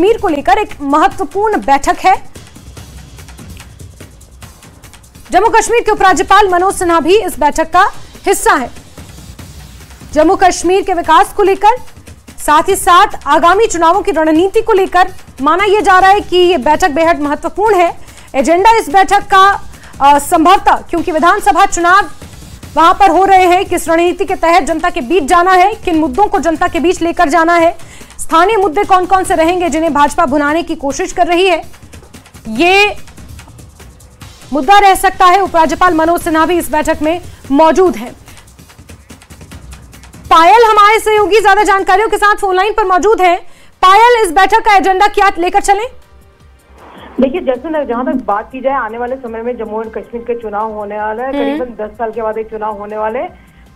कश्मीर को लेकर एक महत्वपूर्ण बैठक है। जम्मू कश्मीर के उपराज्यपाल मनोज सिन्हा भी इस बैठक का हिस्सा है। जम्मू कश्मीर के विकास को लेकर, साथ ही साथ आगामी चुनावों की रणनीति को लेकर माना यह जा रहा है कि यह बैठक बेहद महत्वपूर्ण है। एजेंडा इस बैठक का संभवतः, क्योंकि विधानसभा चुनाव वहां पर हो रहे हैं, किस रणनीति के तहत जनता के बीच जाना है, किन मुद्दों को जनता के बीच लेकर जाना है, स्थानीय मुद्दे कौन कौन से रहेंगे जिन्हें भाजपा भुनाने की कोशिश कर रही है, ये मुद्दा रह सकता है। उपराज्यपाल मनोज सिन्हा भी इस बैठक में मौजूद हैं। पायल हमारे सहयोगी ज्यादा जानकारियों के साथ फोनलाइन पर मौजूद हैं। पायल, इस बैठक का एजेंडा क्या लेकर चलें? देखिए, जैसे जहां तक बात की जाए, आने वाले समय में जम्मू एंड कश्मीर के चुनाव होने वाले हैं, करीबन 10 साल के बाद एक चुनाव होने वाले।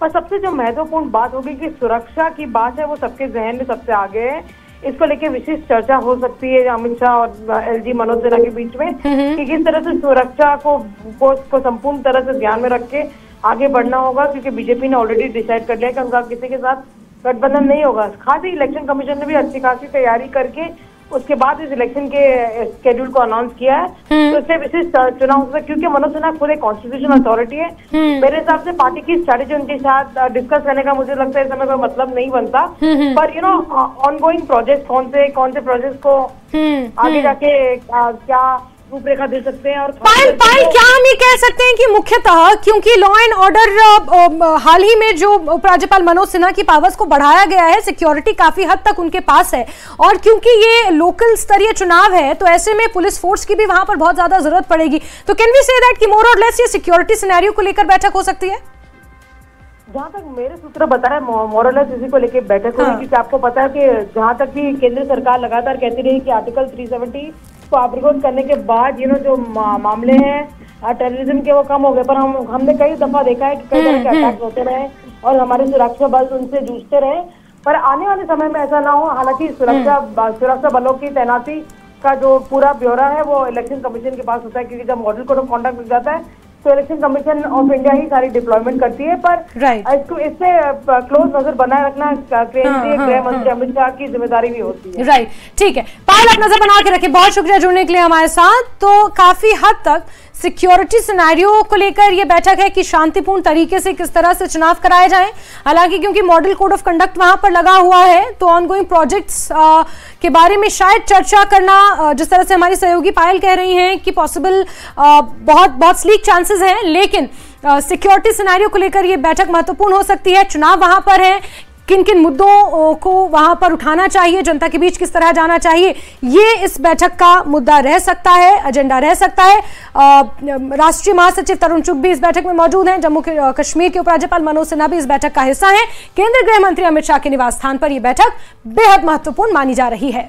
पर सबसे जो महत्वपूर्ण बात होगी कि सुरक्षा की बात है, वो सबके जहन में सबसे आगे है। इसको लेके विशेष चर्चा हो सकती है अमित शाह और एलजी मनोज सिन्हा के बीच में कि किस तरह से सुरक्षा को संपूर्ण तरह से ध्यान में रख के आगे बढ़ना होगा, क्योंकि बीजेपी ने ऑलरेडी डिसाइड कर लिया कि उनका किसी के साथ गठबंधन नहीं होगा। खास इलेक्शन कमीशन ने भी अच्छी खासी तैयारी करके उसके बाद इस इलेक्शन के शेड्यूल को अनाउंस किया है। तो इससे विशेष चुनाव होगा, क्योंकि मनोज सिन्हा खुद एक कॉन्स्टिट्यूशनल अथॉरिटी है। मेरे हिसाब से पार्टी की स्ट्रैटेजी उनके साथ डिस्कस करने का मुझे लगता है इस समय कोई मतलब नहीं बनता। पर ऑनगोइंग प्रोजेक्ट कौन से प्रोजेक्ट को आगे जाके क्या रूपरेखा दे सकते हैं। और पायल, क्या हम ये कह सकते हैं कि मुख्यतः क्योंकि लॉ एंड ऑर्डर हाल ही में जो उपराज्यपाल मनोज सिन्हा की पावर्स को बढ़ाया गया है, सिक्योरिटी काफी हद तक उनके पास है, और क्योंकि ये लोकल स्तरीय चुनाव है तो ऐसे में पुलिस फोर्स की भी वहां पर बहुत ज्यादा जरूरत पड़ेगी। तो कैन वी से दैट कि मोर और लेस ये सिक्योरिटी सिनेरियो को लेकर बैठक हो सकती है? जहाँ तक मेरे सूत्र बता रहे हैं, मोरलेस इसी को लेकर बैठक होगी। क्योंकि आपको पता है कि जहाँ तक भी केंद्र सरकार लगातार कहती रही कि आर्टिकल 370 को अप्रोच करने के बाद जो मामले हैं टेररिज्म के वो कम हो गए, पर हमने कई दफा देखा है कि कई तरह के अटैक होते रहे और हमारे सुरक्षा बल उनसे जूझते रहे। पर आने वाले समय में ऐसा ना हो। हालांकि सुरक्षा बलों की तैनाती का जो पूरा ब्यौरा है वो इलेक्शन कमीशन के पास होता है, क्योंकि जब मॉडल कोड ऑफ कॉन्डक्ट मिल जाता है तो इलेक्शन कमीशन ऑफ इंडिया ही सारी डिप्लॉयमेंट करती है। पर इससे क्लोज नजर बनाए रखना केंद्रीय गृह मंत्री अमित शाह की जिम्मेदारी भी होती है। राइट, ठीक है पायल, आप नजर बना के रखें। बहुत शुक्रिया जुड़ने के लिए हमारे साथ। तो काफी हद तक सिक्योरिटी सिनेरियो को लेकर यह बैठक है कि शांतिपूर्ण तरीके से किस तरह से चुनाव कराए जाएं। हालांकि क्योंकि मॉडल कोड ऑफ कंडक्ट वहां पर लगा हुआ है तो ऑनगोइंग प्रोजेक्ट्स के बारे में शायद चर्चा करना, जिस तरह से हमारी सहयोगी पायल कह रही हैं कि पॉसिबल बहुत स्लीक चांसेस हैं, लेकिन सिक्योरिटी सिनेरियो को लेकर यह बैठक महत्वपूर्ण हो सकती है। चुनाव वहां पर है, किन किन मुद्दों को वहां पर उठाना चाहिए, जनता के बीच किस तरह जाना चाहिए, ये इस बैठक का मुद्दा रह सकता है, एजेंडा रह सकता है। राष्ट्रीय महासचिव तरुण चुग भी इस बैठक में मौजूद हैं। जम्मू कश्मीर के उपराज्यपाल मनोज सिन्हा भी इस बैठक का हिस्सा हैं। केंद्रीय गृह मंत्री अमित शाह के निवास स्थान पर यह बैठक बेहद महत्वपूर्ण मानी जा रही है।